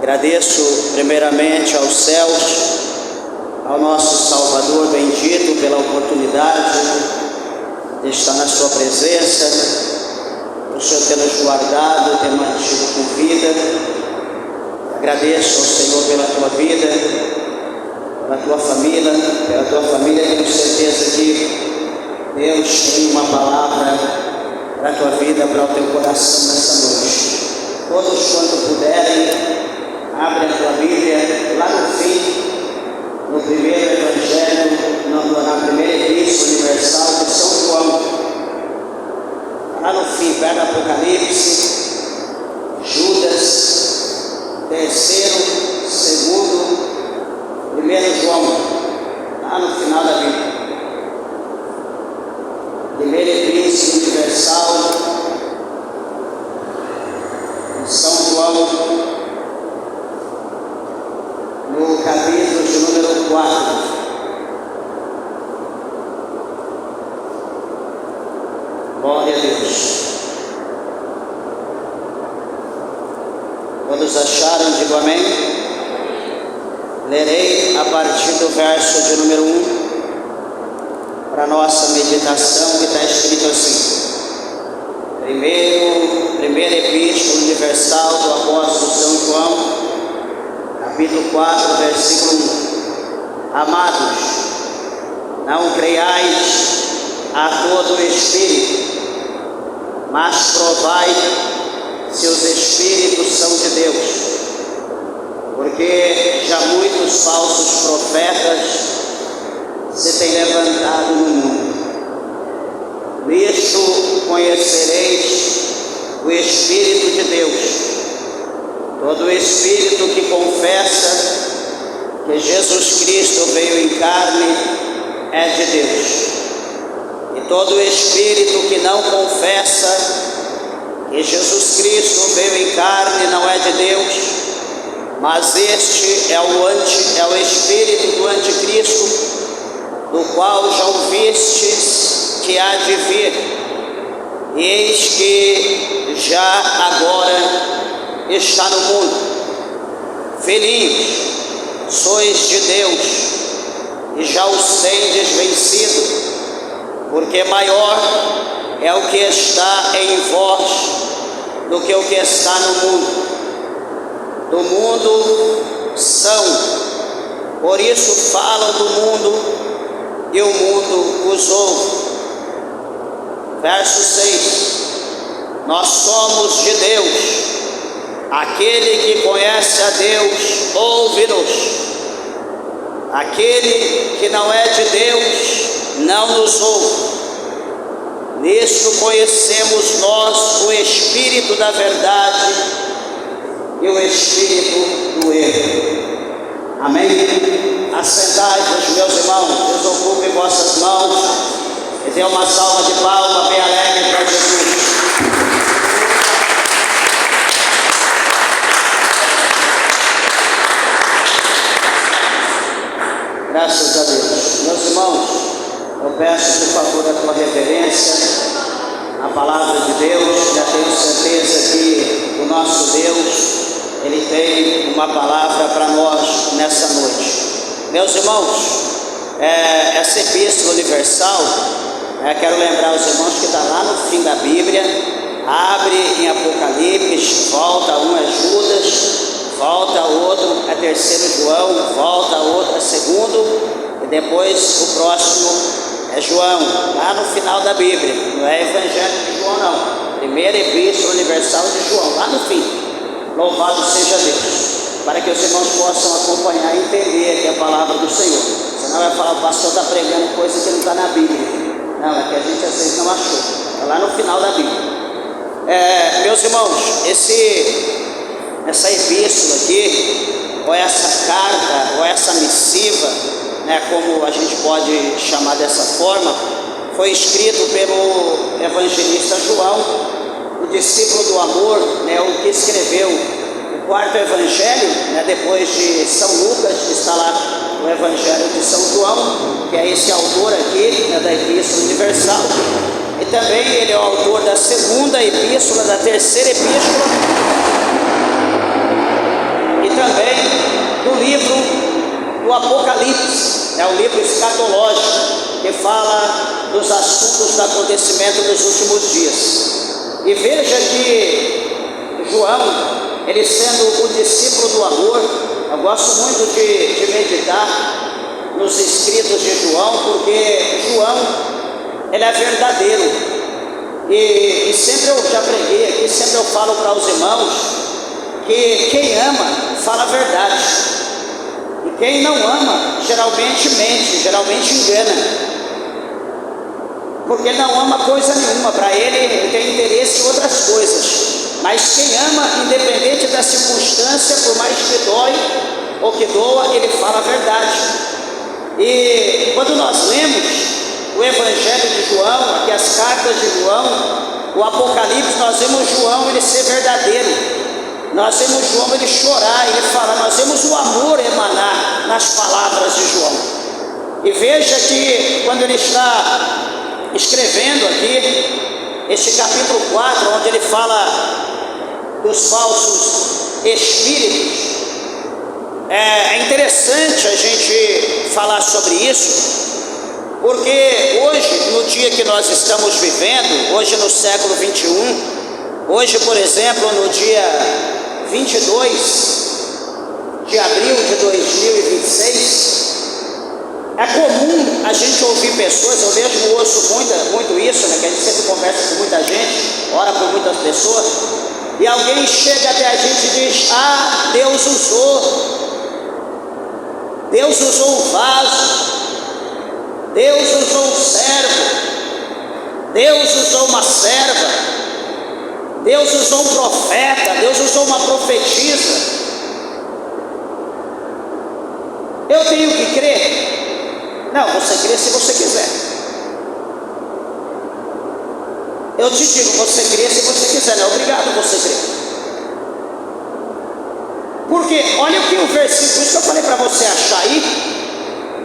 Agradeço primeiramente aos céus, ao nosso Salvador bendito pela oportunidade de estar na sua presença, por o Senhor ter nos guardado, ter mantido com vida. Agradeço ao Senhor pela tua vida, pela tua família, tenho certeza que Deus tem uma palavra para a tua vida, para o teu coração nessa noite. Todos quanto puderem, abre a tua Bíblia lá no fim, no primeiro Evangelho, na primeira Epístola Universal de São João, lá no fim, perto do Apocalipse, Judas, terceiro, segundo, primeiro João, lá no final da Bíblia. Primeira Epístola Universal de São João, no capítulo de número 4. Glória a Deus. Todos acharam? Digo amém. Lerei a partir do verso de número 1 para a nossa meditação, que está escrito assim: Primeira Epístola Universal do Apóstolo São João, capítulo 4, versículo 1. Amados, não creiais a todo o espírito, mas provai se os espíritos são de Deus, porque já muitos falsos profetas se têm levantado no mundo. Nisto conhecereis o Espírito de Deus. Todo espírito que confessa que Jesus Cristo veio em carne é de Deus. E todo espírito que não confessa que Jesus Cristo veio em carne não é de Deus, mas este é o espírito do anticristo, do qual já ouvistes que há de vir. E eis que já agora está no mundo. Filhinhos, sois de Deus e já os tendes vencido, porque maior é o que está em vós do que o que está no mundo. Do mundo são, por isso falam do mundo, e o mundo os ouve. Verso 6: Nós somos de Deus. Aquele que conhece a Deus, ouve-nos. Aquele que não é de Deus, não nos ouve. Nisto conhecemos nós o Espírito da verdade e o Espírito do erro. Amém? Assentai-vos, meus irmãos, desocupem vossas mãos e dê uma salva de palmas bem alegre para Jesus. Graças a Deus. Meus irmãos, eu peço por favor a tua reverência à palavra de Deus. Já tenho certeza que o nosso Deus, Ele tem uma palavra para nós nessa noite. Meus irmãos, essa Epístola Universal, quero lembrar os irmãos que está lá no fim da Bíblia. Abre em Apocalipse, volta um é Judas, volta outro é terceiro João, volta outro é segundo, e depois o próximo é João, lá no final da Bíblia. Não é Evangelho de João não, Primeira Epístola Universal de João, lá no fim. Louvado seja Deus, para que os irmãos possam acompanhar e entender aqui a palavra do Senhor. Senão vai falar, o pastor está pregando coisa que não está na Bíblia. Não, é que a gente às vezes não achou, está lá no final da Bíblia. Meus irmãos, essa epístola aqui, ou essa carta, ou essa missiva, como a gente pode chamar dessa forma, foi escrito pelo evangelista João, o discípulo do amor, o que escreveu o quarto evangelho, depois de São Lucas, que está lá no evangelho de São João, que é esse autor aqui, da Epístola Universal. E também ele é o autor da segunda epístola, da terceira epístola, e também também do livro do Apocalipse, é o livro escatológico, que fala dos assuntos do acontecimento dos últimos dias. E veja que João, ele sendo o discípulo do amor, eu gosto muito de meditar nos escritos de João, porque João, ele é verdadeiro. E sempre eu já preguei aqui, sempre eu falo para os irmãos que quem ama fala a verdade, e quem não ama geralmente mente, geralmente engana, porque não ama coisa nenhuma. Para ele tem interesse em outras coisas. Mas quem ama, independente da circunstância, por mais que dói ou que doa, ele fala a verdade. E quando nós lemos o Evangelho de João, aqui as cartas de João, o Apocalipse, nós vemos João ele ser verdadeiro, nós vemos João ele chorar, ele fala, nós vemos o amor emanar nas palavras de João. E veja que quando ele está escrevendo aqui este capítulo 4, onde ele fala dos falsos espíritos, é interessante a gente falar sobre isso, porque hoje, no dia que nós estamos vivendo, hoje no século 21, hoje, por exemplo, no dia 22 de abril de 2026, é comum a gente ouvir pessoas, eu mesmo ouço muito isso, né, que a gente sempre conversa com muita gente, ora com muitas pessoas, e alguém chega até a gente e diz, Deus usou um vaso, Deus usou um servo, Deus usou uma serva, Deus usou um profeta, Deus usou uma profetisa. Eu tenho que crer? Não, você crê se você quiser. Eu te digo, você crê se você quiser, não é obrigado você crer. Porque olha o que o versículo, isso que eu falei para você achar aí,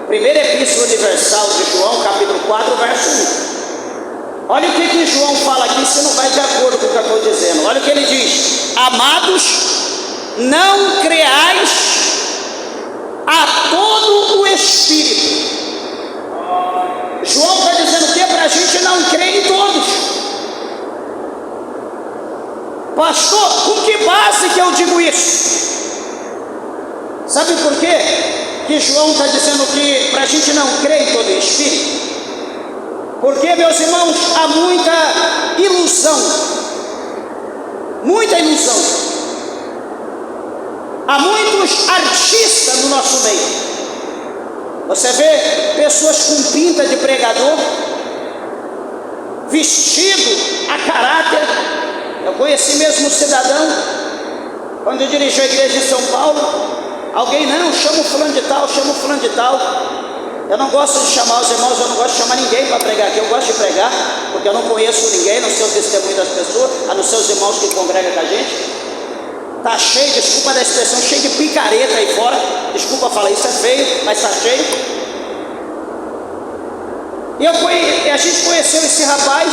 Primeira Epístola Universal de João, capítulo 4, verso 1. Olha o que João fala aqui, se não vai de acordo com o que eu estou dizendo. Olha o que ele diz: amados, não creais a todo o Espírito. João está dizendo o que? Para a gente não crer em todos. Pastor, com que base que eu digo isso? Sabe por quê que João está dizendo que para a gente não crer em todo o Espírito? Porque, meus irmãos, há muita ilusão, há muitos artistas no nosso meio. Você vê pessoas com pinta de pregador, vestido a caráter. Eu conheci mesmo um cidadão, quando eu dirigi a igreja em São Paulo, alguém, não, chama o fulano de tal. Eu não gosto de chamar os irmãos, eu não gosto de chamar ninguém para pregar aqui. Eu gosto de pregar, porque eu não conheço ninguém, não sei o testemunho das pessoas, a não ser os irmãos que congregam com a gente. Está cheio, desculpa da expressão, cheio de picareta aí fora. Desculpa falar, isso é feio, mas está cheio. E a gente conheceu esse rapaz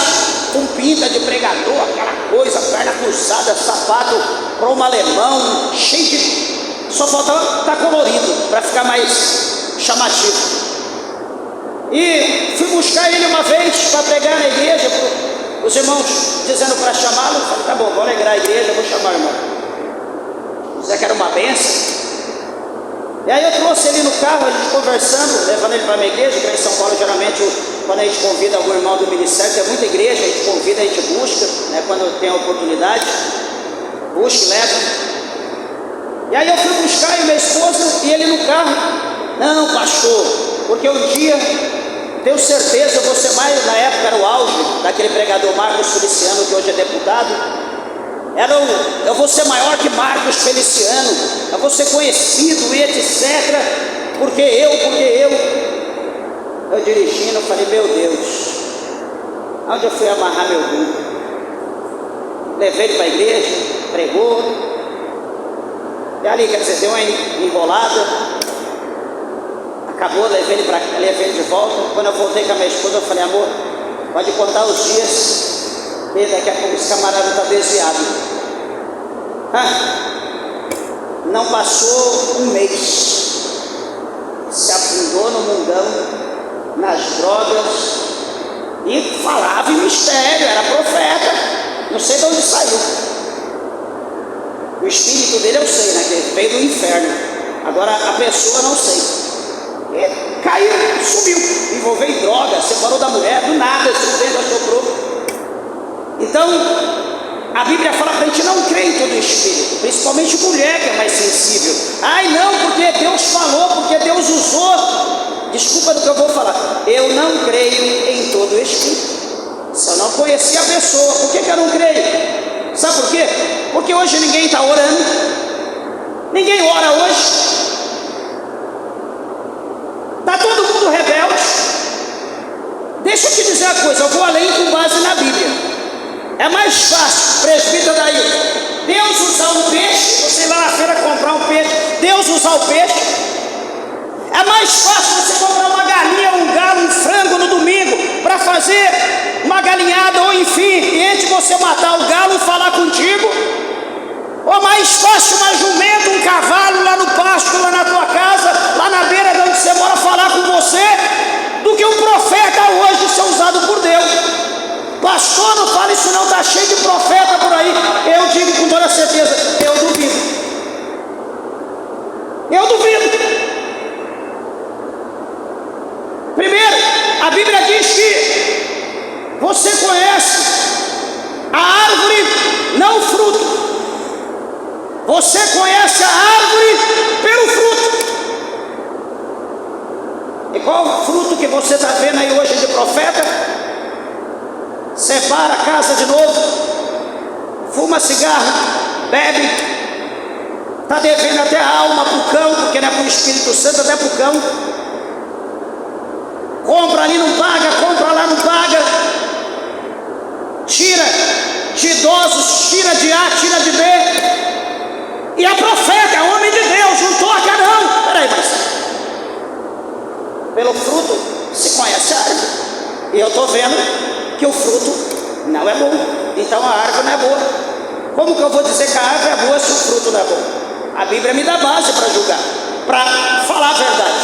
com pinta de pregador, aquela coisa, perna cruzada, sapato para um alemão, cheio de... Só faltava estar colorido, para ficar mais chamativo. E fui buscar ele uma vez para pregar na igreja, os irmãos dizendo para chamá-lo. Falei, tá bom, vou alegrar a igreja, vou chamar o irmão. José que era uma benção. E aí eu trouxe ele no carro, a gente conversando, levando ele para a minha igreja, que em São Paulo geralmente quando a gente convida algum irmão do ministério, tem muita igreja, a gente convida, a gente busca, né, quando tem a oportunidade, busca e leva. E aí eu fui buscar e minha esposa e ele no carro. Não, pastor, porque um dia, tenho certeza, eu vou ser mais, na época era o auge daquele pregador Marcos Feliciano, que hoje é deputado. Eu vou ser maior que Marcos Feliciano, eu vou ser conhecido e etc. Porque eu. Eu dirigindo, eu falei, meu Deus, onde eu fui amarrar meu rumo? Levei ele para a igreja, pregou, e ali, quer dizer, deu uma enrolada, acabou, levei ele de volta. Quando eu voltei com a minha esposa, eu falei, amor, pode contar os dias, e daqui a pouco esse camarada está desviado. Não passou um mês, se afundou no mundão, nas drogas, e falava em mistério, era profeta, não sei de onde saiu. O espírito dele eu sei, né, que ele veio do inferno. Agora a pessoa não sei. Ele caiu, subiu, envolveu em droga, separou da mulher, do nada, esse vento assoprou. Então, a Bíblia fala para a gente não crer em todo espírito, principalmente mulher que é mais sensível. Ai não, porque Deus falou, porque Deus usou. Desculpa do que eu vou falar. Eu não creio em todo espírito. Se eu não conhecer a pessoa, por que eu não creio? Sabe por quê? Porque hoje ninguém está orando. Ninguém ora hoje. Está todo mundo rebelde. Deixa eu te dizer uma coisa, eu vou além com base na Bíblia. É mais fácil, presbítero daí, Deus usar um peixe, você ir lá na feira comprar um peixe, Deus usar o peixe. É mais fácil você comprar uma galinha, um galo, um frango no domingo, para fazer uma galinhada, ou enfim, e antes de você matar o galo, falar contigo. Ou mais fácil uma jumenta, um cavalo lá no pasto, lá na tua casa, lá na beira de onde você mora, falar com você, do que um profeta hoje ser usado por Deus. Pastor, não fala isso não, está cheio de profeta por aí. Eu digo com toda certeza, eu duvido. Eu duvido. Primeiro, a Bíblia diz que você conhece a árvore, não o fruto. Você conhece a árvore pelo fruto. E qual o fruto que você está vendo aí hoje de profeta? Separa a casa de novo, fuma cigarro, bebe, está devendo até a alma para o cão, porque não é para o Espírito Santo, até para o cão. Compra ali, não paga, compra lá, não paga. Tira de idosos, tira de A, tira de B. E é profeta, é homem de Deus, não toca não. Peraí, mas pelo fruto se conhece a árvore. E eu estou vendo que o fruto não é bom. Então a árvore não é boa. Como que eu vou dizer que a árvore é boa se o fruto não é bom? A Bíblia me dá base para julgar, para falar a verdade.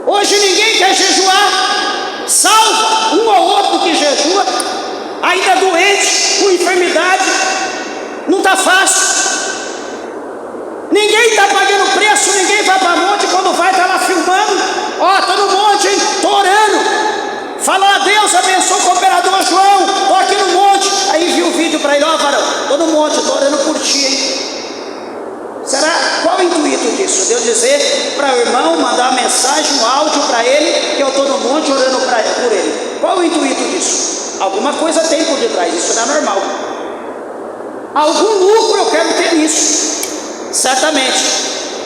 Hoje ninguém quer jejuar, salva um ou outro que jejua, ainda doente, com enfermidade, não está fácil. Ninguém está pagando preço, ninguém vai para monte, quando vai está lá filmando, ó, estou no monte, hein, estou orando. Fala a Deus, abençoa o cooperador João, estou aqui no monte. Aí viu o vídeo para ele, ó varão, estou no monte, estou orando por ti, hein. Será? Qual o intuito disso? Deus dizer para o irmão, mandar uma mensagem, um áudio para ele, que eu estou no monte orando por ele. Qual o intuito disso? Alguma coisa tem por detrás, isso não é normal. Algum lucro eu quero ter nisso, certamente.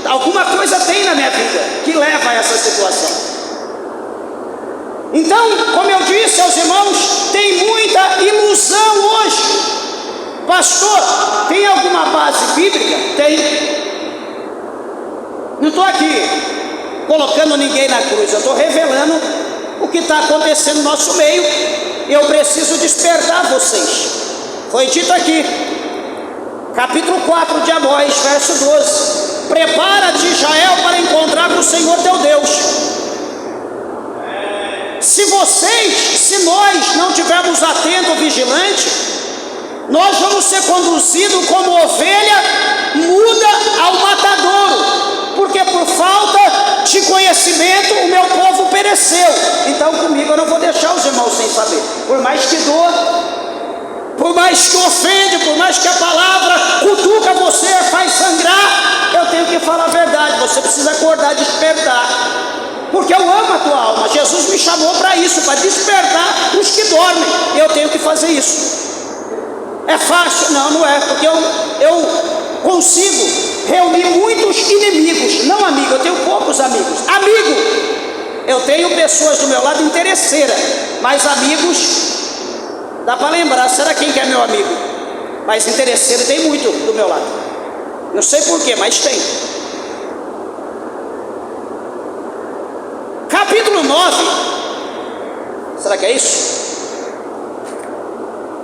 Alguma coisa tem na minha vida que leva a essa situação. Então, como eu disse aos irmãos, tem muita ilusão hoje. Pastor, tem alguma base bíblica? Tem. Não estou aqui colocando ninguém na cruz, eu estou revelando o que está acontecendo no nosso meio. Eu preciso despertar vocês. Foi dito aqui, capítulo 4 de Amós, verso 12: prepara-te, Israel, para encontrar com o Senhor teu Deus. Se nós não tivermos atento, vigilante, nós vamos ser conduzidos como ovelha muda ao matadouro, porque por falta de conhecimento o meu povo pereceu. Então comigo eu não vou deixar os irmãos sem saber, por mais que doa, por mais que ofende, por mais que a palavra cutuca você, faz sangrar, eu tenho que falar a verdade. Você precisa acordar, despertar, porque eu amo a tua alma. Jesus me chamou para isso, para despertar os que dormem, e eu tenho que fazer isso. É fácil? Não, não é, porque eu consigo reunir muitos inimigos, não amigos. Eu tenho poucos amigos. Amigo, eu tenho pessoas do meu lado interesseira, mas amigos, dá para lembrar. Será quem que é meu amigo? Mas interesseiro tem muito do meu lado. Não sei porquê, mas tem. Capítulo 9, será que é isso?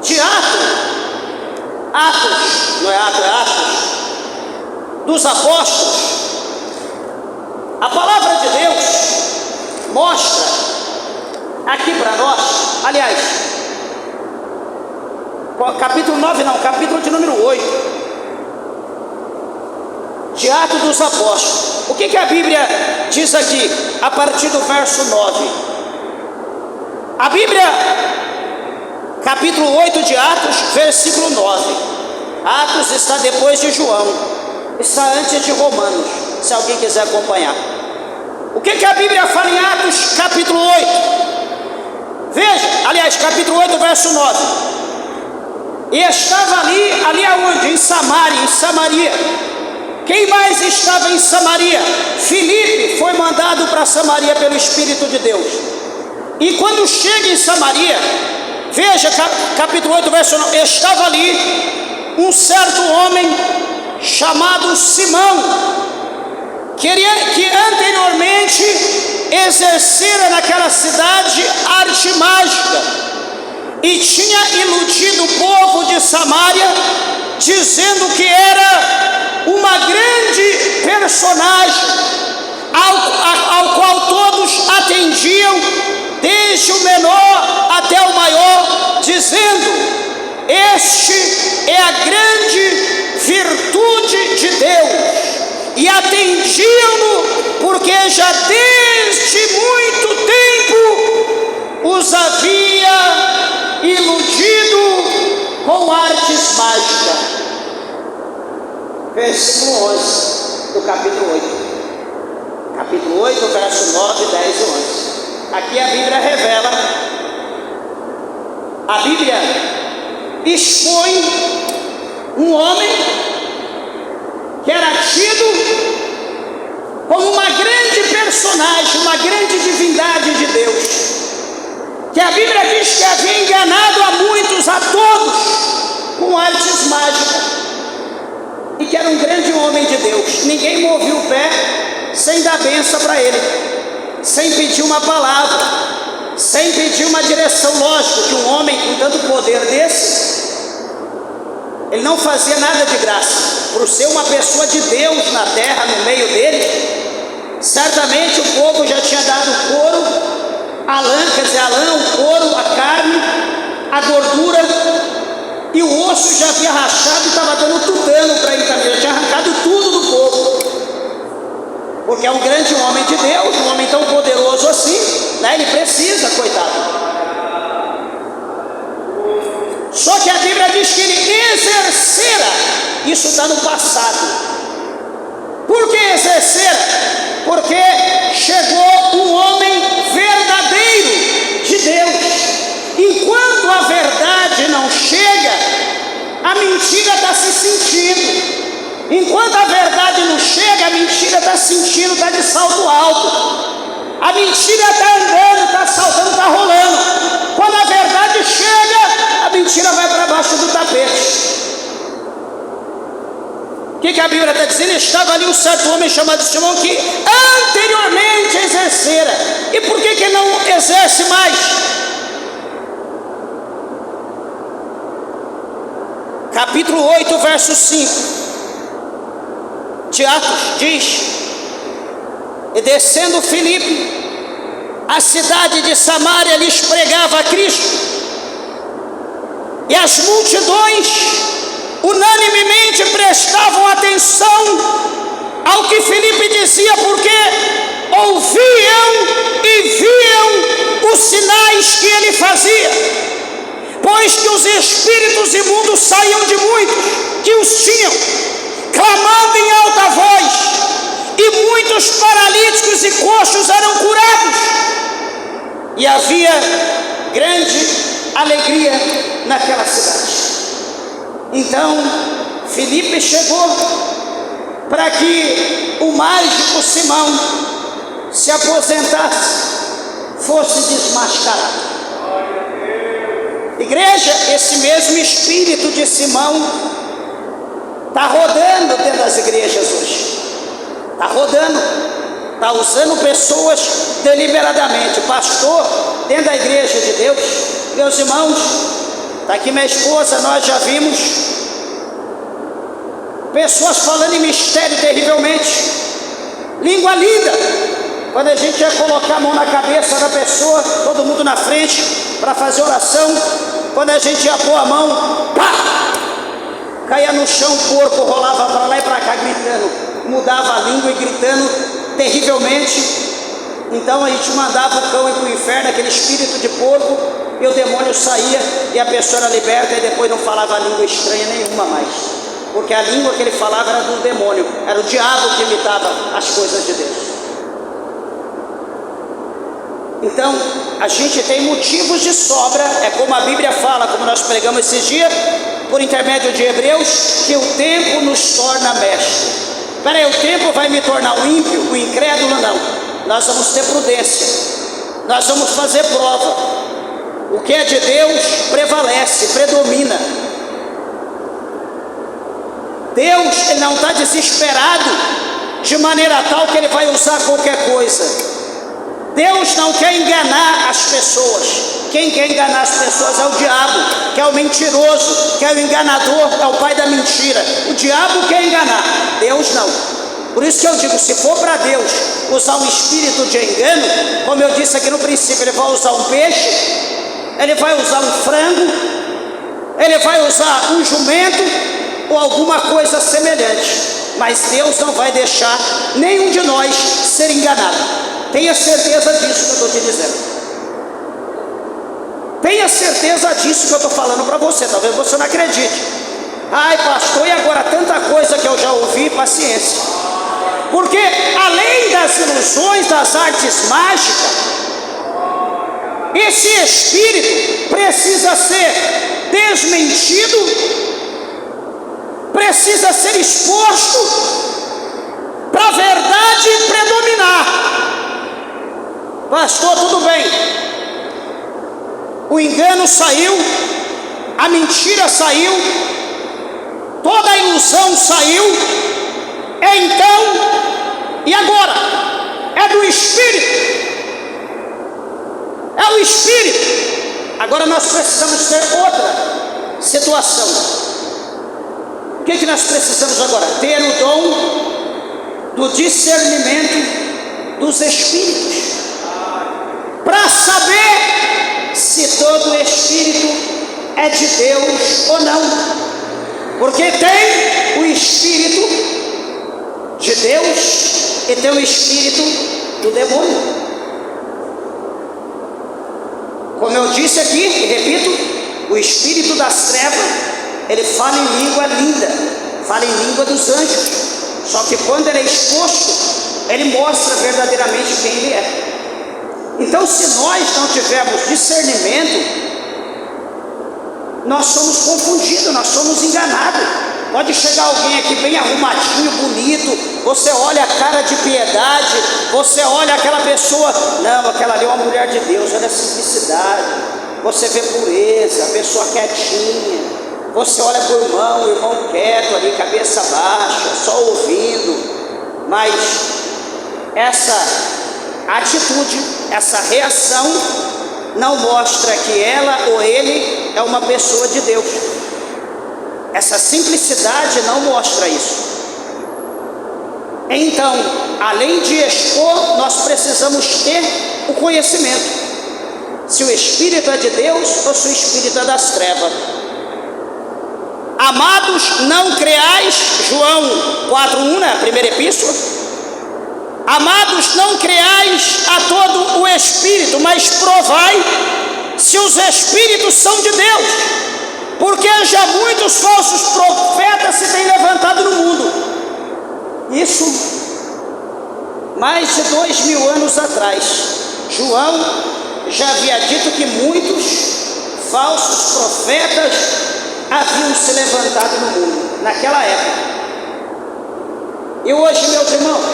De Atos, não é Atos, é Atos. dos Apóstolos, a palavra de Deus mostra aqui para nós, aliás, capítulo 9 não, capítulo de número 8, de Atos dos Apóstolos. O que a Bíblia diz aqui, a partir do verso 9? A Bíblia, capítulo 8 de Atos, versículo 9. Atos está depois de João, está antes de Romanos, se alguém quiser acompanhar. O que a Bíblia fala em Atos, capítulo 8? Veja, aliás, capítulo 8, verso 9. E estava ali aonde? Em Samaria. Quem mais estava em Samaria? Filipe foi mandado para Samaria pelo Espírito de Deus. E quando chega em Samaria, veja, capítulo 8, verso 9. Estava ali um certo homem chamado Simão, que anteriormente exercera naquela cidade arte mágica e tinha iludido o povo de Samaria, dizendo que era uma grande personagem ao qual todos atendiam, desde o menor até o maior, dizendo: este é a grande virtude de Deus. E atendiam-no porque já desde muito tempo os havia iludido com artes mágicas. Versículo 11 do capítulo 8. Capítulo 8, verso 9, 10 e 11. Aqui a Bíblia revela, a Bíblia expõe um homem que era tido como uma grande personagem, uma grande divindade de Deus, que a Bíblia diz que havia enganado a muitos, a todos, com artes mágicas, e que era um grande homem de Deus. Ninguém movia o pé sem dar bênção para ele, sem pedir uma palavra, sem pedir uma direção. Lógico que um homem com tanto poder desse, ele não fazia nada de graça. Por ser uma pessoa de Deus na terra, no meio dele, certamente o povo já tinha dado couro, a lã, o couro, a carne, a gordura, e o osso já havia rachado e estava dando tutano para ele também, já tinha arrancado tudo do povo, porque é um grande homem de Deus, um homem tão poderoso assim, né? Ele precisa, coitado. Só que a Bíblia diz que ele exercera, isso está no passado. Por que exercera? Porque chegou um homem verdadeiro de Deus. Enquanto a verdade não chega, a mentira está se sentindo. Enquanto a verdade não chega, a mentira está sentindo, está de salto alto. A mentira está andando, está saltando, está rolando. Quando a verdade chega, a mentira vai para baixo do tapete. O que a Bíblia está dizendo? Estava ali um certo homem chamado Simão, que anteriormente exercera. E por que ele não exerce mais? Capítulo 8, verso 5 de Atos diz: e descendo Filipe a cidade de Samaria, lhes pregava a Cristo, e as multidões unanimemente prestavam atenção ao que Filipe dizia, porque ouviam e viam os sinais que ele fazia, pois que os espíritos imundos saíam de muitos que os tinham, clamando em alta voz, e muitos paralíticos e coxos eram curados, e havia grande alegria naquela cidade. Então Filipe chegou para que o mágico Simão se aposentasse, fosse desmascarado. Igreja, esse mesmo espírito de Simão está rodando dentro das igrejas hoje. Está rodando, está usando pessoas deliberadamente. Pastor, dentro da igreja de Deus, meus irmãos, está aqui minha esposa, nós já vimos pessoas falando em mistério terrivelmente, língua linda. Quando a gente ia colocar a mão na cabeça da pessoa, todo mundo na frente para fazer oração, quando a gente ia pôr a mão, pá, caía no chão, o corpo rolava para lá e para cá gritando, mudava a língua e gritando terrivelmente. Então a gente mandava o cão ir para o inferno, aquele espírito de porco, e o demônio saía e a pessoa era liberta e depois não falava língua estranha nenhuma mais, porque a língua que ele falava era do demônio, era o diabo que imitava as coisas de Deus. Então a gente tem motivos de sobra, é como a Bíblia fala, como nós pregamos esses dias, por intermédio de Hebreus, que o tempo nos torna mestre. Peraí, o tempo vai me tornar o ímpio, o incrédulo? Não. Nós vamos ter prudência, nós vamos fazer prova. O que é de Deus prevalece, predomina. Deus, ele não está desesperado de maneira tal que ele vai usar qualquer coisa. Deus não quer enganar as pessoas. Quem quer enganar as pessoas é o diabo, que é o mentiroso, que é o enganador, é o pai da mentira. O diabo quer enganar, Deus não. Por isso que eu digo, se for para Deus usar um espírito de engano, como eu disse aqui no princípio, ele vai usar um peixe, ele vai usar um frango, ele vai usar um jumento ou alguma coisa semelhante, mas Deus não vai deixar nenhum de nós ser enganado. Tenha certeza disso que eu estou te dizendo. Tenha certeza disso que eu estou falando para você. Talvez você não acredite. Ai pastor, e agora tanta coisa que eu já ouvi? Paciência. Porque além das ilusões, das artes mágicas, esse espírito precisa ser desmentido, precisa ser exposto para a verdade predominar. Pastor, tudo bem, o engano saiu, a mentira saiu, toda a ilusão saiu, então, e agora? É do Espírito, é o Espírito. Agora nós precisamos ter outra situação. O que nós precisamos agora? Ter o dom do discernimento dos Espíritos, para saber se todo Espírito é de Deus ou não, porque tem o Espírito de Deus e tem o espírito do demônio. Como eu disse aqui e repito, o espírito das trevas, ele fala em língua linda, fala em língua dos anjos, só que quando ele é exposto, ele mostra verdadeiramente quem ele é. Então, se nós não tivermos discernimento, nós somos confundidos, nós somos enganados. Pode chegar alguém aqui bem arrumadinho, bonito, você olha a cara de piedade, você olha aquela pessoa, não, aquela ali é uma mulher de Deus, olha a simplicidade, você vê pureza, a pessoa quietinha, você olha para o irmão quieto ali, cabeça baixa, só ouvindo, mas essa atitude, essa reação não mostra que ela ou ele é uma pessoa de Deus. Essa simplicidade não mostra isso. Então, além de expor, nós precisamos ter o conhecimento, se o Espírito é de Deus ou se o Espírito é das trevas. Amados, não creais, João 4:1, né, a primeira epístola. Amados, não creais a todo o Espírito, mas provai se os Espíritos são de Deus, porque já muitos falsos profetas se têm levantado no mundo. Isso mais de 2000 anos atrás. João já havia dito que muitos falsos profetas haviam se levantado no mundo, naquela época. E hoje, meus irmãos,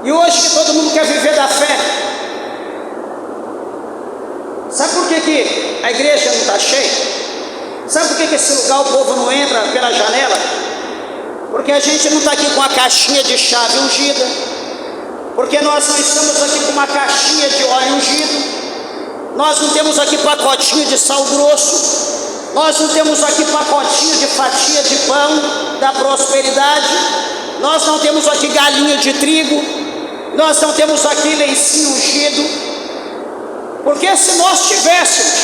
e hoje que todo mundo quer viver da fé, sabe por que a igreja não está cheia? Sabe por que esse lugar o povo não entra pela janela? Porque a gente não está aqui com a caixinha de chave ungida, porque nós não estamos aqui com uma caixinha de óleo ungido, nós não temos aqui pacotinho de sal grosso, Nós não temos aqui pacotinho de fatia de pão da prosperidade. Nós não temos aqui galinha de trigo. Nós não temos aqui lencinho ungido. Porque se nós tivéssemos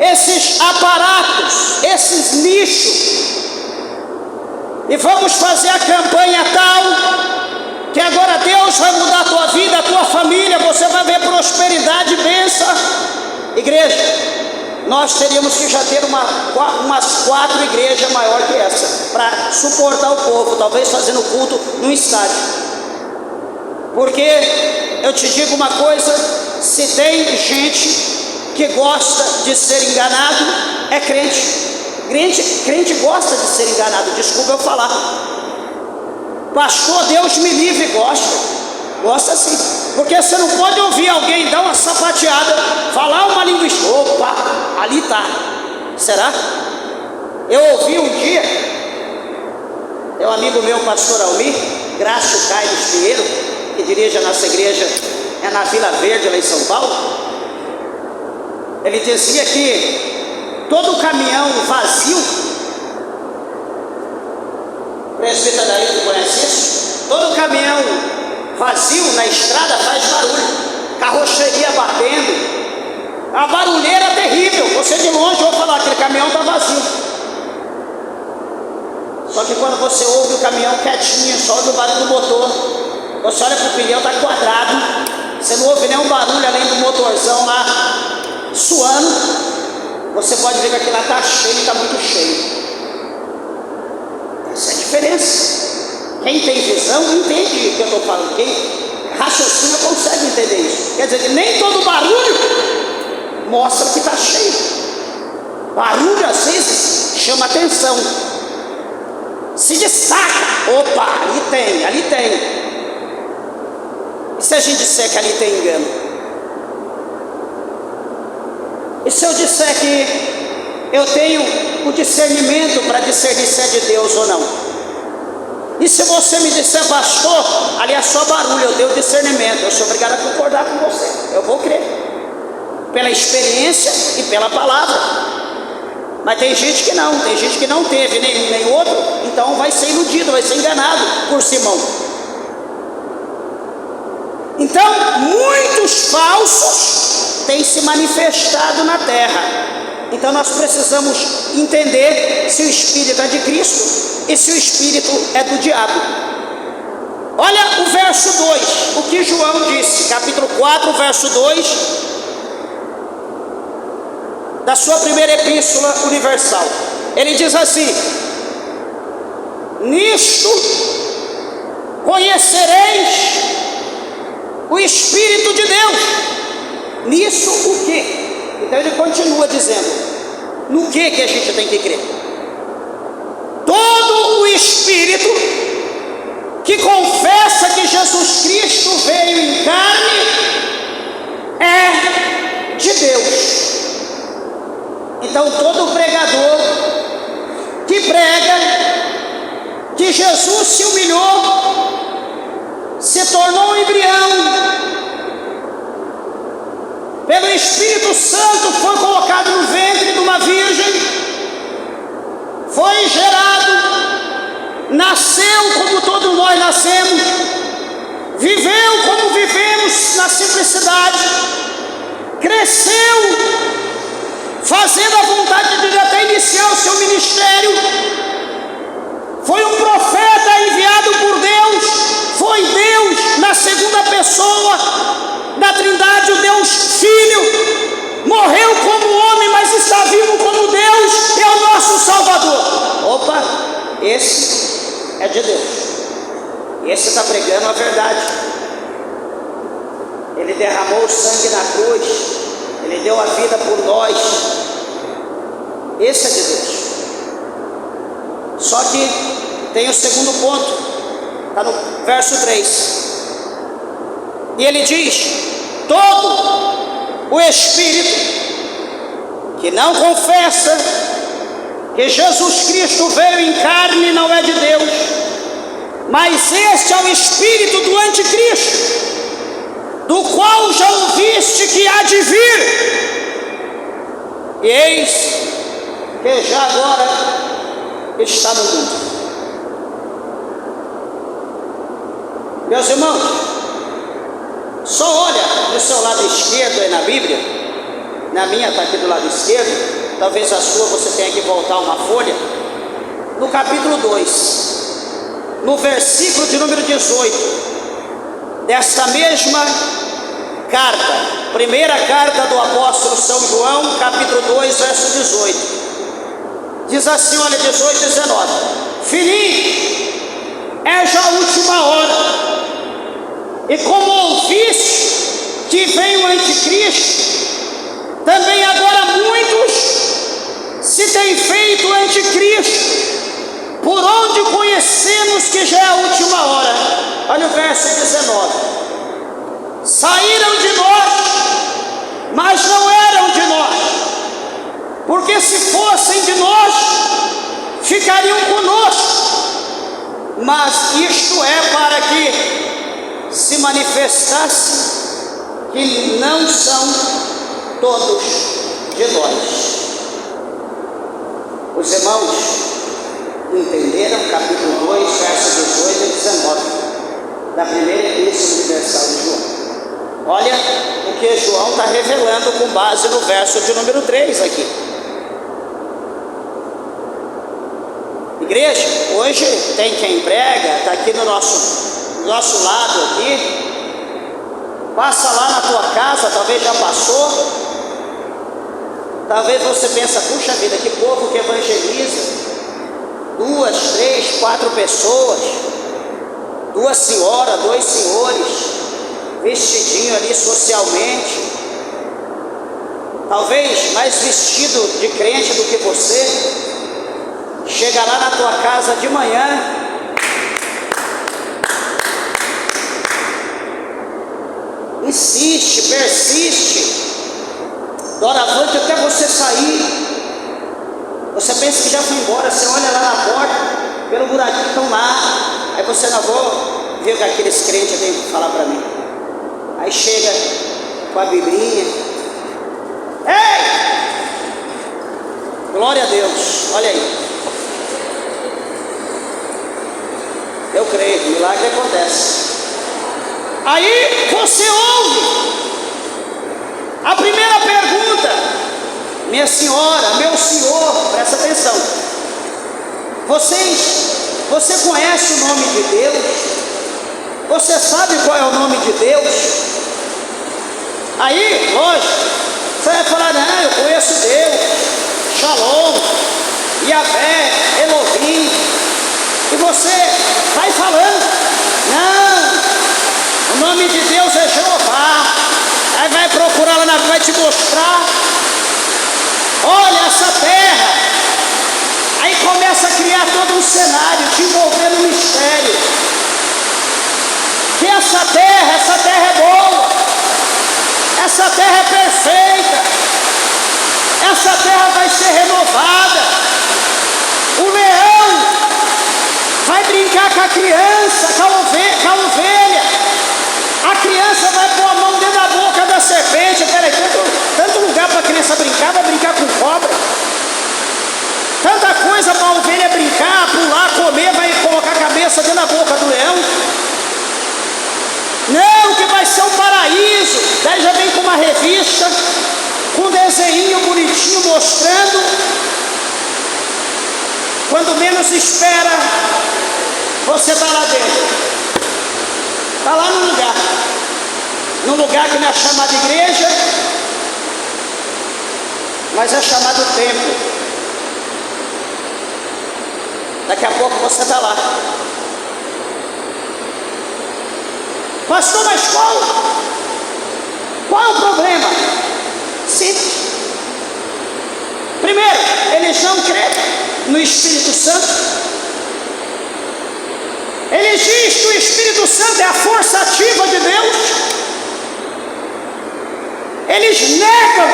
esses aparatos, esses nichos, e vamos fazer a campanha tal, que agora Deus vai mudar a tua vida, a tua família, você vai ver prosperidade, bênção. Igreja, nós teríamos que já ter umas 4 igrejas maior que essa, para suportar o povo, talvez fazendo culto num estádio. Porque eu te digo uma coisa, se tem gente que gosta de ser enganado, é crente. Crente gosta de ser enganado, desculpa eu falar. Pastor, Deus me livre, gosta sim. Porque você não pode ouvir alguém dar uma sapateada, falar uma linguiça, opa, ali está. Será? Eu ouvi um dia, tem um amigo meu, pastor Almir, Grácio Caires Pinheiro, que dirige a nossa igreja, é na Vila Verde, lá em São Paulo. Ele dizia que todo caminhão vazio, o presbítero conhece isso? Todo caminhão vazio na estrada faz barulho, carroceria batendo, a barulheira é terrível. Você de longe vai falar, aquele caminhão está vazio. Só que quando você ouve o caminhão quietinho, só ouve o barulho do motor, você olha para o pneu, está quadrado, você não ouve nenhum barulho além do motorzão lá suando, você pode ver que aquilo lá está cheio, está muito cheio. Essa é a diferença. Quem tem visão entende o que eu estou falando. Quem raciocina consegue entender isso. Quer dizer que nem todo barulho mostra que está cheio. Barulho às vezes chama atenção, se destaca. Opa, ali tem. E se a gente disser que ali tem engano? E se eu disser que eu tenho o discernimento para discernir se é de Deus ou não? E se você me disser, pastor, ali é só barulho, eu tenho discernimento, eu sou obrigado a concordar com você, eu vou crer, pela experiência e pela palavra. Mas tem gente que não teve nenhum nem outro, então vai ser iludido, vai ser enganado por Simão. Então, muitos falsos têm se manifestado na terra. Então nós precisamos entender se o Espírito é de Cristo e se o Espírito é do diabo. Olha o verso 2, o que João disse, capítulo 4, verso 2, da sua primeira epístola universal. Ele diz assim: nisto conhecereis o Espírito de Deus. Nisso o quê? Então ele continua dizendo, no que a gente tem que crer? Todo o Espírito que confessa que Jesus Cristo veio em carne é de Deus. Então todo pregador que prega que Jesus se humilhou, se tornou um embrião, pelo Espírito Santo foi colocado no ventre de uma virgem, foi gerado, nasceu como todos nós nascemos, viveu como vivemos na simplicidade, cresceu fazendo a vontade de Deus até iniciar o seu ministério, foi um profeta enviado por Deus, foi Deus na segunda pessoa da Trindade, o Deus Filho, morreu como homem, mas está vivo como Deus, é o nosso Salvador. Opa, esse é de Deus, esse está pregando a verdade, ele derramou o sangue na cruz, ele deu a vida por nós, esse é de Deus. Só que tem o segundo ponto, está no verso 3, e ele diz: todo o espírito que não confessa que Jesus Cristo veio em carne não é de Deus, mas este é o espírito do anticristo, do qual já ouviste que há de vir, e eis que já agora está no mundo. Meus irmãos, só olha no seu lado esquerdo aí na Bíblia. Na minha está aqui do lado esquerdo, talvez a sua você tenha que voltar uma folha. No capítulo 2, no versículo de número 18, desta mesma carta, primeira carta do apóstolo São João, capítulo 2, verso 18, diz assim, olha, 18 e 19: Filhinho, é já a última hora, e como ouviste que vem o anticristo, também agora muitos se têm feito anticristo, por onde conhecemos que já é a última hora. Olha o verso 19: Saíram de nós, mas não eram de nós, porque se fossem de nós, ficariam conosco, mas isto é para que se manifestasse que não são todos de nós. Os irmãos entenderam capítulo 2, verso 18 e 19 da primeira Epístola Universal de João. Olha o que João está revelando com base no verso de número 3 aqui. Igreja, hoje tem quem prega, está aqui no nosso lado aqui. Passa lá na tua casa, talvez já passou. Talvez você pense, puxa vida, que povo que evangeliza. 2, 3, 4 pessoas, 2 senhoras, 2 senhores, vestidinho ali socialmente, talvez mais vestido de crente do que você. Chega lá na tua casa de manhã, insiste, persiste, doravante até você sair. Você pensa que já foi embora, você olha lá na porta, pelo buraquinho estão lá. Aí você não vou ver o que aqueles crentes têm que falar para mim. Aí chega com a biblinha. Ei! Glória a Deus, olha aí. Eu creio, milagre acontece. Aí você ouve a primeira pergunta: minha senhora, meu senhor, presta atenção. Você conhece o nome de Deus? Você sabe qual é o nome de Deus? Aí, lógico, você vai falar, não, eu conheço Deus, Shalom, Yahvé, Elohim. E você vai falando, não, o nome de Deus é Jeová. Aí vai procurar lá na frente, vai te mostrar. Olha essa terra. Aí começa a criar todo um cenário, te envolver no mistério. Que essa terra é boa. Essa terra é perfeita. Essa terra vai ser renovada. O leão vai brincar com a criança, com a ovelha. A criança vai pôr a mão dentro da boca da serpente. Peraí, tanto lugar para a criança brincar, vai brincar com cobra. Tanta coisa para a ovelha brincar, pular, comer, vai colocar a cabeça dentro da boca do leão. Não, que vai ser um paraíso. Daí já vem com uma revista, com um desenho bonitinho mostrando. Quando menos espera, você está lá dentro. Está lá no lugar. Num lugar que não é chamado igreja, mas é chamado templo. Daqui a pouco você está lá. Pastor, mas qual é o problema? Simples. Primeiro, eles não creem no Espírito Santo. Eles dizem que o Espírito Santo é a força ativa de Deus. Eles negam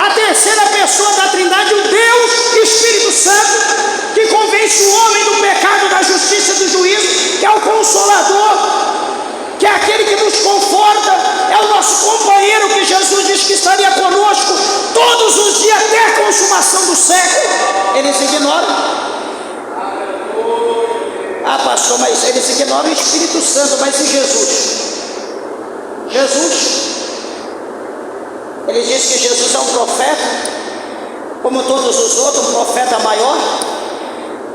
a terceira pessoa da Trindade, o Deus Espírito Santo, que convence o homem do pecado, da justiça e do juízo, que é o Consolador, que é aquele que nos conforta, é o nosso companheiro, que Jesus disse que estaria conosco todos os dias até a consumação do século. Eles ignoram. Ah, pastor, mas eles ignoram o Espírito Santo. Mas e Jesus? Ele diz que Jesus é um profeta, como todos os outros, um profeta maior,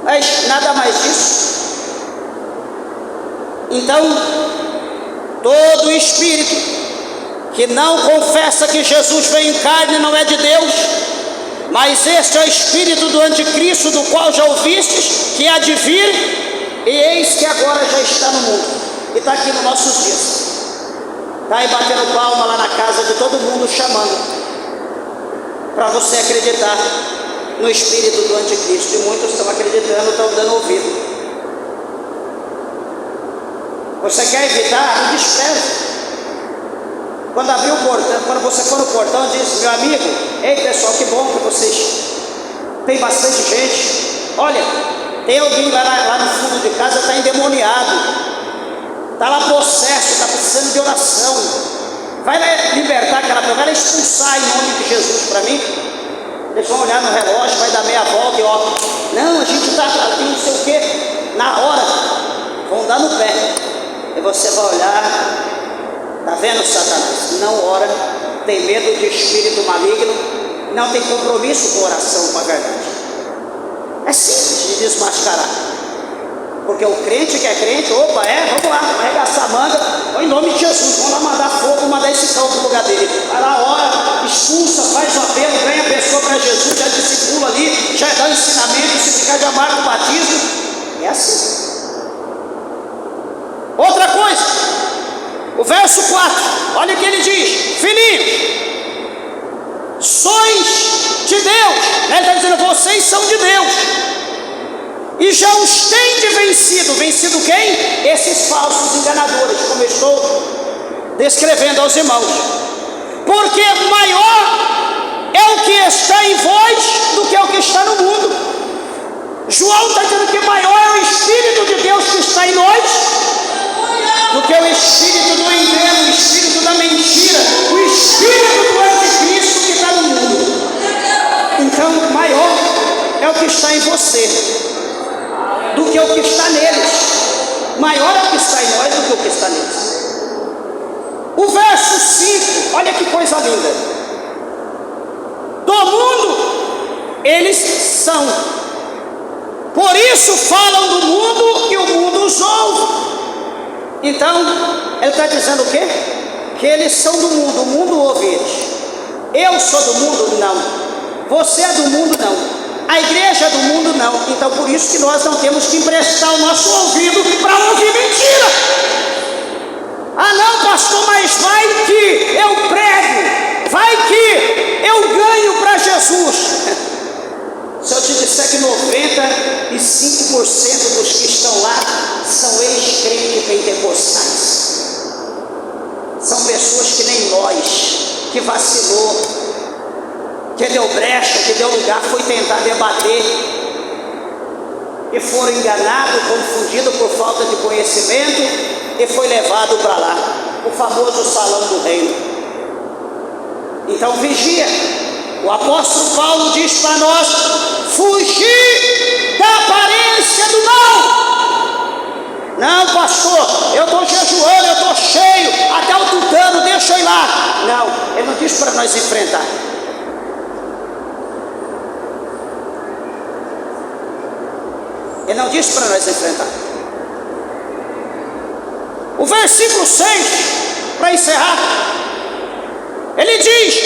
mas nada mais disso. Então, todo espírito que não confessa que Jesus veio em carne não é de Deus, mas este é o espírito do anticristo, do qual já ouvistes que há de vir, e eis que agora já está no mundo, e está aqui nos nossos dias. Está aí batendo palma lá na casa de todo mundo, chamando para você acreditar no espírito do anticristo. E muitos estão acreditando, estão dando ouvido. Você quer evitar o desprezo? Quando abrir o portão, quando você for no portão, diz: meu amigo, ei pessoal, que bom que vocês tem bastante gente. Olha, tem alguém lá no fundo de casa, está endemoniado, está lá possesso, está precisando de oração. Vai lá libertar aquela pessoa, vai lá expulsar em nome de Jesus para mim. Eles vão olhar no relógio, vai dar meia volta e ó, não, a gente está tratando não sei o que. Na hora, vão dar no pé. E você vai olhar, está vendo, Satanás? Não ora, tem medo de espírito maligno, não tem compromisso com oração, com a verdade. É simples de desmascarar. Porque o crente que é crente, opa, vamos lá, vamos arregaçar a manga, em nome de Jesus, vamos lá mandar fogo, mandar esse cão para o lugar dele. Vai lá, ora, expulsa, faz o apelo, ganha a pessoa para Jesus, já discipula ali, já dá ensinamento, se ficar de amargo o batismo. É assim. Outra coisa, o verso 4, olha o que ele diz: filhinhos, sois de Deus. Ele está dizendo: vocês são de Deus, e já os tende vencido. Vencido quem? Esses falsos enganadores, como eu estou descrevendo aos irmãos. Porque maior é o que está em vós do que o que está no mundo. João está dizendo que maior é o Espírito de Deus que está em nós do que o espírito do engano, o espírito da mentira, o espírito do anticristo que está no mundo. Então maior é o que está em você do que o que está neles. Maior é o que está em nós do que o que está neles. O verso 5, olha que coisa linda. Do mundo eles são, por isso falam do mundo e o mundo os ouve. Então ele está dizendo o quê? Que eles são do mundo, o mundo ouve eles. Eu sou do mundo? Não. Você é do mundo? Não. A igreja é do mundo? Não. Então por isso que nós não temos que emprestar o nosso ouvido para ouvir mentira. Ah não, pastor, mas vai que eu prego, vai que eu ganho para Jesus. Se eu te disser que 95% dos que estão lá são ex-crentes pentecostais, são pessoas que nem nós, que vacilou, que deu brecha, que deu lugar, foi tentar debater, e foram enganados, confundidos por falta de conhecimento, e foi levado para lá, o famoso salão do reino. Então vigia. O apóstolo Paulo diz para nós: fugir da aparência do mal. Não, pastor, eu estou jejuando, eu estou cheio, até o tutano, deixa eu ir lá. Não, ele não diz para nós enfrentar. Ele não diz para nós enfrentar. O versículo 6, para encerrar, ele diz: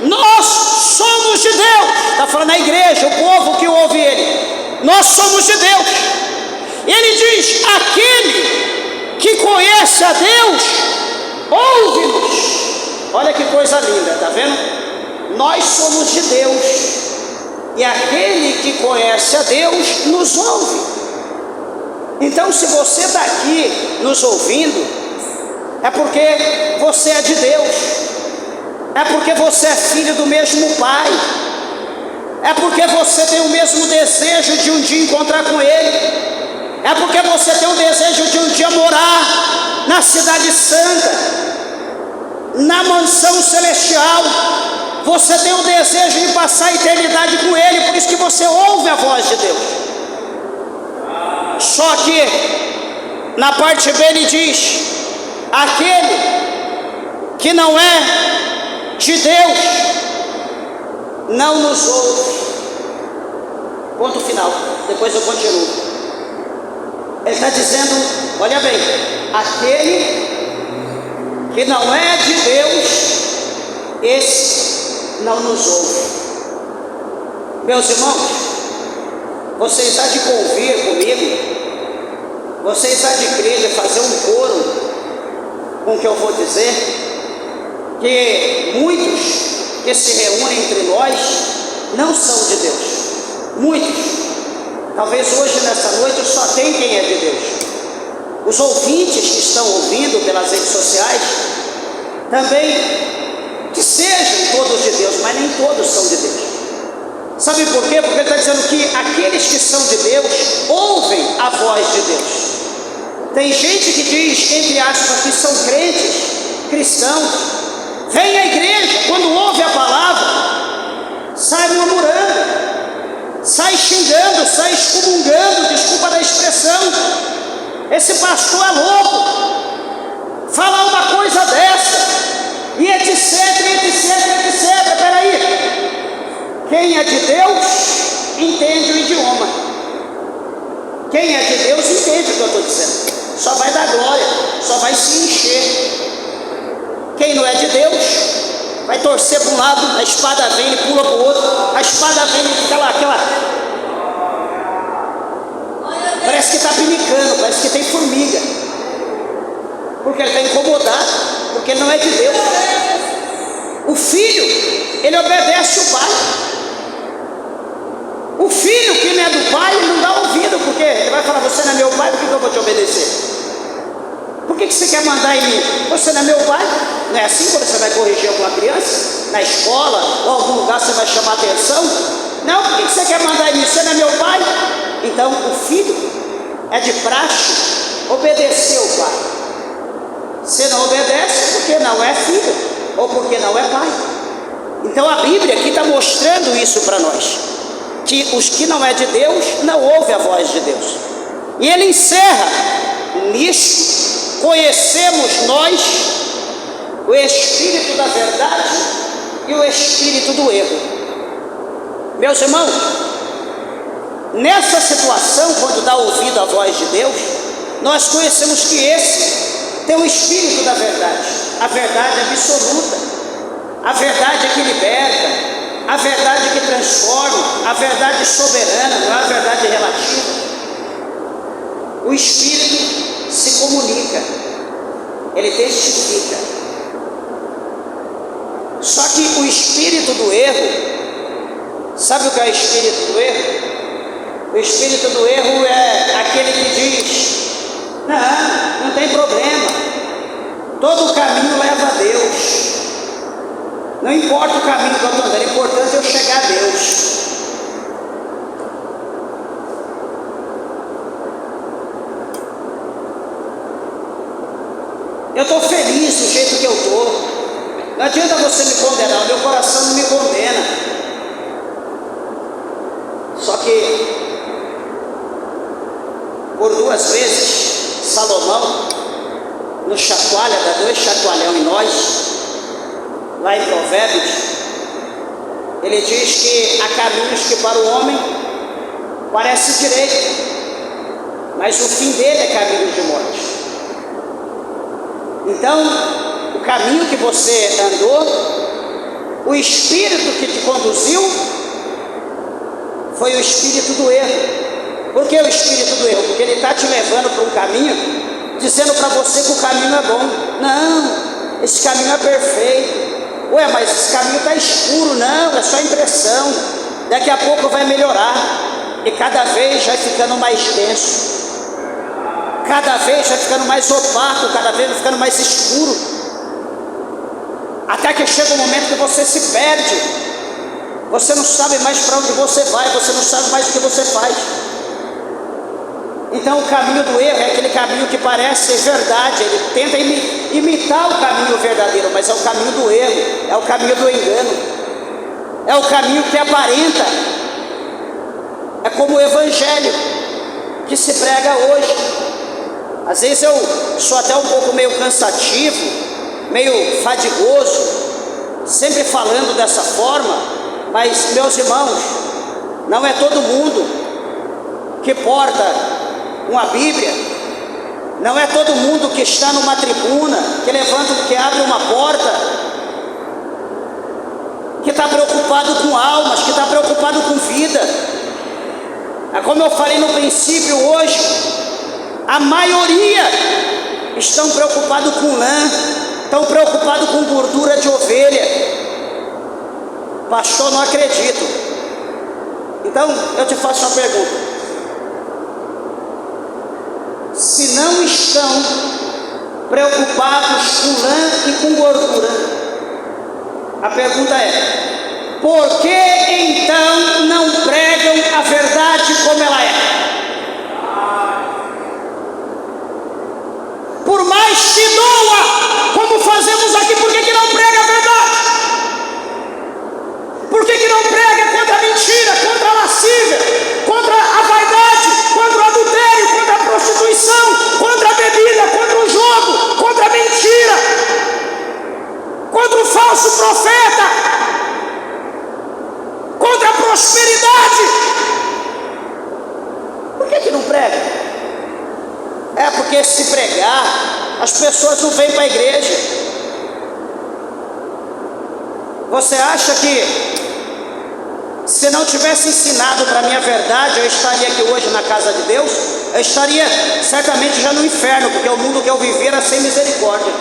nós somos de Deus. Está falando a igreja, o povo que ouve ele. Nós somos de Deus. E ele diz: aquele que conhece a Deus, ouve-nos. Olha que coisa linda, está vendo? Nós somos de Deus, e aquele que conhece a Deus nos ouve. Então se você está aqui nos ouvindo, é porque você é de Deus, é porque você é filho do mesmo Pai, é porque você tem o mesmo desejo de um dia encontrar com Ele, é porque você tem o desejo de um dia morar na cidade santa, na mansão celestial. você tem o desejo de passar a eternidade com Ele, por isso que você ouve a voz de Deus. Só que na parte B ele diz: aquele que não é de Deus não nos ouve. Ponto final. Depois eu continuo. Ele está dizendo, olha bem, aquele que não é de Deus, esse não nos ouve. Meus irmãos, vocês há de convir comigo, vocês há de crer, de fazer um coro com o que eu vou dizer, que muitos que se reúnem entre nós não são de Deus. Muitos. Talvez hoje, nessa noite, só tem quem é de Deus. Os ouvintes que estão ouvindo pelas redes sociais, também que sejam todos de Deus, mas nem todos são de Deus. Sabe por quê? Porque ele está dizendo que aqueles que são de Deus, ouvem a voz de Deus. Tem gente que diz, entre aspas, que são crentes, cristãos, vem à igreja, quando ouve a palavra, sai murmurando, sai xingando, sai excomungando, desculpa da expressão, esse pastor é louco, falar uma coisa dessa, e etc, etc. Peraí, quem é de Deus entende o idioma, quem é de Deus entende o que eu estou dizendo, só vai dar glória, só vai se encher. Quem não é de Deus vai torcer para um lado, a espada vem e pula para o outro, a espada vem e fica lá, parece que está pinicando, parece que tem formiga, porque ele está incomodado, porque ele não é de Deus. O filho, ele obedece o pai. O filho que não é do pai, ele não dá ouvido, porque ele vai falar, você não é meu pai, por que eu vou te obedecer? Por que você quer mandar em mim? Você não é meu pai? Não é assim quando você vai corrigir alguma criança? Na escola ou algum lugar você vai chamar atenção? Não, por que você quer mandar em mim? Você não é meu pai? Então o filho é de praxe obedecer o pai. Se não obedece, porque não é filho ou porque não é pai. Então a Bíblia aqui está mostrando isso para nós, que os que não é de Deus não ouvem a voz de Deus. E ele encerra nisto: conhecemos nós o espírito da verdade e o espírito do erro. Meus irmãos, nessa situação, quando dá ouvido à voz de Deus, nós conhecemos que esse tem o espírito da verdade, a verdade absoluta, a verdade que liberta, a verdade que transforma, a verdade soberana, não é a verdade relativa. O espírito se comunica, ele testifica. Só que o espírito do erro, sabe o que é o espírito do erro? O espírito do erro é aquele que diz: não tem problema, todo o caminho leva a Deus, não importa o caminho que eu estou andando, é importante eu chegar a Deus. Eu estou feliz do jeito que eu estou. Não adianta você me condenar, o meu coração não me condena. Só que, por 2 vezes, Salomão nos chacoalha, dá 2 chacoalhão em nós, lá em Provérbios. Ele diz que há caminhos que para o homem parece direito, mas o fim dele é caminho de morte. Então, o caminho que você andou, o espírito que te conduziu, foi o espírito do erro. Por que o espírito do erro? Porque ele está te levando para um caminho, dizendo para você que o caminho é bom. Não, esse caminho é perfeito. Ué, mas esse caminho está escuro. Não, é só impressão. Daqui a pouco vai melhorar. E cada vez vai ficando mais denso, cada vez vai ficando mais opaco, cada vez vai ficando mais escuro, até que chega um momento que você se perde, você não sabe mais para onde você vai, você não sabe mais o que você faz. Então o caminho do erro é aquele caminho que parece ser verdade, ele tenta imitar o caminho verdadeiro, mas é o caminho do erro, é o caminho do engano. é o caminho que aparenta, é como o evangelho que se prega hoje. Às vezes eu sou até um pouco meio cansativo, meio fadigoso, sempre falando dessa forma, mas meus irmãos, não é todo mundo que porta uma Bíblia, não é todo mundo que está numa tribuna, que levanta, que abre uma porta, que está preocupado com almas, que está preocupado com vida. É como eu falei no princípio hoje, a maioria estão preocupados com lã, estão preocupados com gordura de ovelha. Pastor, não acredito. Então eu te faço uma pergunta: se não estão preocupados com lã e com gordura, a pergunta é: por que então não pregam a verdade como ela é? Por mais que doa, como fazemos aqui, por que não prega a verdade? Por que não prega contra a mentira, contra a lascívia, contra a vaidade, contra o adultério, contra a prostituição, contra a bebida, contra o jogo, contra a mentira, contra o falso profeta, contra a prosperidade? Por que não prega? É porque se pregar, as pessoas não vêm para a igreja. Você acha que se não tivesse ensinado para mim a verdade, eu estaria aqui hoje na casa de Deus? Eu estaria certamente já no inferno, porque o mundo que eu vivi era sem misericórdia.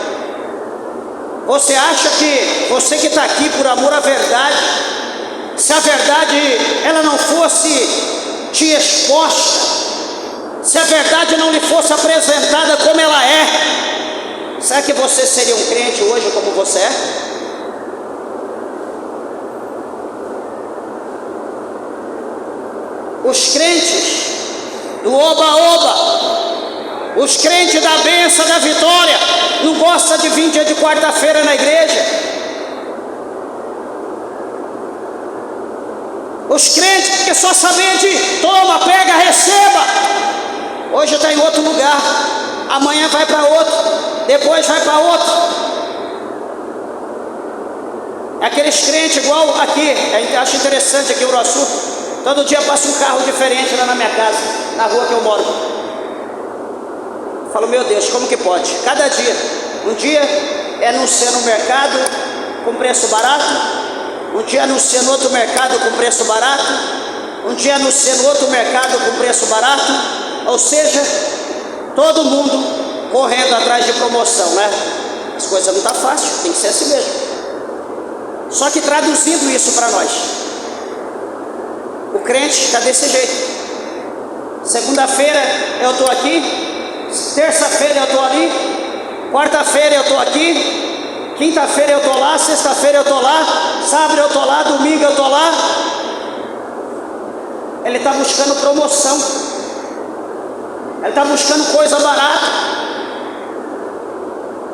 Você acha que você que está aqui por amor à verdade, se a verdade ela não fosse te exposta, se a verdade não lhe fosse apresentada como ela é, será que você seria um crente hoje como você é? Os crentes do oba-oba, os crentes da bênção, da vitória, não gostam de vir dia de quarta-feira na igreja. Os crentes que só sabem de toma, pega, receba, hoje está em outro lugar, amanhã vai para outro, depois vai para outro. Aqueles crentes igual aqui, acho interessante aqui o Uruaçu, todo dia passa um carro diferente lá na minha casa, na rua que eu moro. Falo, meu Deus, como que pode? Cada dia, um dia é anunciando no mercado com preço barato, um dia anunciando outro mercado com preço barato, um dia anunciando outro mercado com preço barato. Ou seja, todo mundo correndo atrás de promoção, né? As coisas não estão fáceis, tem que ser assim mesmo. Só que traduzindo isso para nós, o crente está desse jeito. Segunda-feira eu estou aqui, terça-feira eu estou ali, quarta-feira eu estou aqui, quinta-feira eu estou lá, sexta-feira eu estou lá, sábado eu estou lá, domingo eu estou lá. Ele está buscando promoção, ele está buscando coisa barata.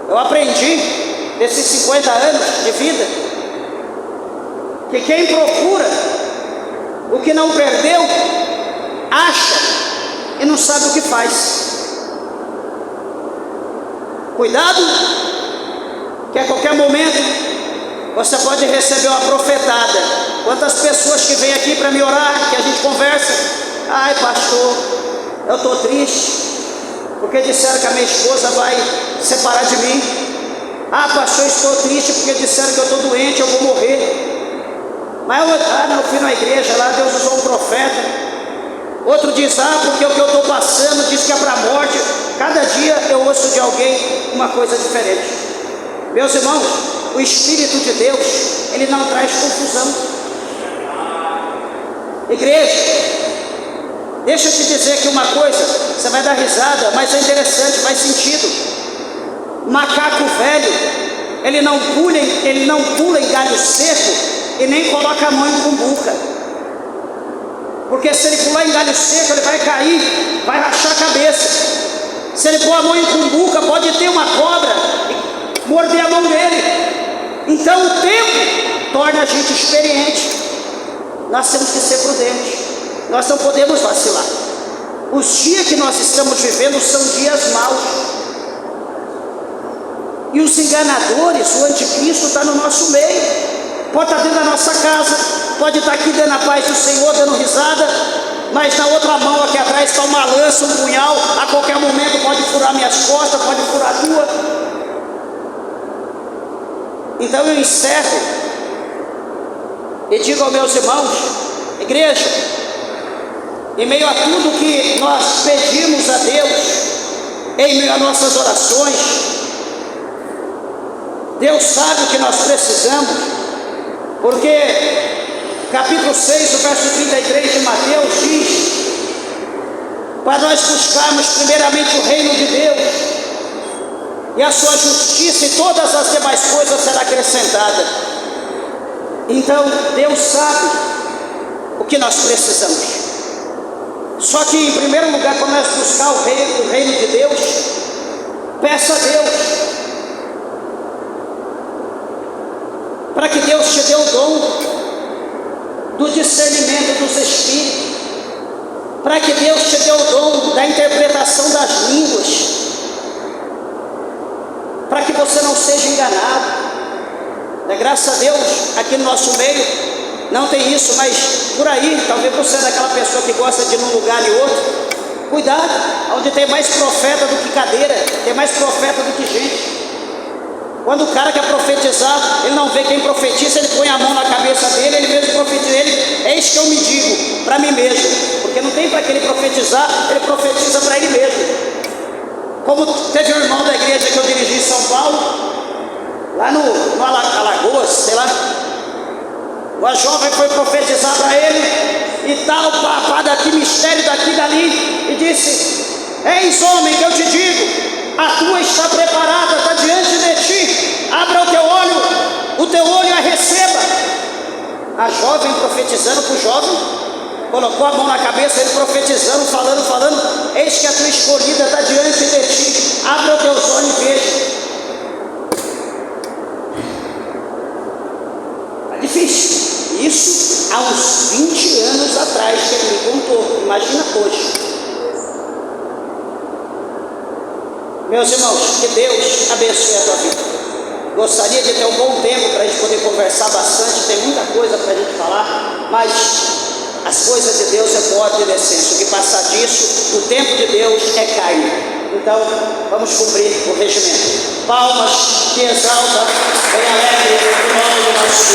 Eu aprendi nesses 50 anos de vida que quem procura o que não perdeu, acha e não sabe o que faz. Cuidado, que a qualquer momento você pode receber uma profetada. Quantas pessoas que vêm aqui para me orar, que a gente conversa: ai pastor, eu estou triste porque disseram que a minha esposa vai separar de mim. Ah pastor, estou triste porque disseram que eu estou doente, eu vou morrer. Mas eu fui na igreja lá, Deus usou um profeta. Outro diz, porque o que eu estou passando diz que é para a morte. Cada dia eu ouço de alguém uma coisa diferente. Meus irmãos, o Espírito de Deus, ele não traz confusão. Igreja, deixa eu te dizer aqui uma coisa, você vai dar risada, mas é interessante, faz sentido. Macaco velho, ele não pula em galho seco e nem coloca a mão em cumbuca, porque se ele pular em galho seco ele vai cair, vai rachar a cabeça. Se ele pôr a mão em cumbuca, pode ter uma cobra e morder a mão dele. Então o tempo torna a gente experiente. nós temos que ser prudentes, nós não podemos vacilar. Os dias que nós estamos vivendo são dias maus, e os enganadores, o anticristo está no nosso meio, pode estar dentro da nossa casa, pode estar aqui dentro da paz do Senhor, dando risada, mas na outra mão aqui atrás está uma lança, um punhal, a qualquer momento pode furar minhas costas, pode furar a tua. Então eu encerro e digo aos meus irmãos, igreja, em meio a tudo que nós pedimos a Deus, em meio a nossas orações, Deus sabe o que nós precisamos, porque capítulo 6, o verso 33 de Mateus diz, para nós buscarmos primeiramente o reino de Deus e a sua justiça, e todas as demais coisas serão acrescentadas. Então Deus sabe o que nós precisamos. Só que em primeiro lugar, para nós buscar o reino de Deus, peça a Deus para que Deus te dê o dom do discernimento dos espíritos, para que Deus te dê o dom da interpretação das línguas, para que você não seja enganado. Graças a Deus, aqui no nosso meio não tem isso, mas por aí, talvez você é daquela pessoa que gosta de ir num lugar e outro, cuidado, onde tem mais profeta do que cadeira, tem mais profeta do que gente. Quando o cara quer profetizar, ele não vê quem profetiza, ele põe a mão na cabeça dele, ele mesmo profetiza, eis que eu me digo para mim mesmo, porque não tem para que ele profetizar, ele profetiza para ele mesmo. Como teve um irmão da igreja que eu dirigi em São Paulo, lá no Alagoas, sei lá, uma jovem foi profetizar para ele, e tal, papá daqui, mistério daqui, dali, e disse, eis homem que eu te digo, a tua está preparada, está diante de ti, abra o teu olho e a receba. A jovem profetizando para o jovem, colocou a mão na cabeça, ele profetizando, falando, eis que a tua escolhida está diante de ti, abra os teus olhos e veja. É difícil, isso há uns 20 anos atrás que ele me contou, imagina hoje. Meus irmãos, que Deus abençoe a tua vida. Gostaria de ter um bom tempo para a gente poder conversar bastante, tem muita coisa para a gente falar, mas as coisas de Deus é por ordem de decência. O que passar disso, o tempo de Deus é carne. Então, vamos cumprir o regimento. Palmas que exalta, bem alegre, o nome do nosso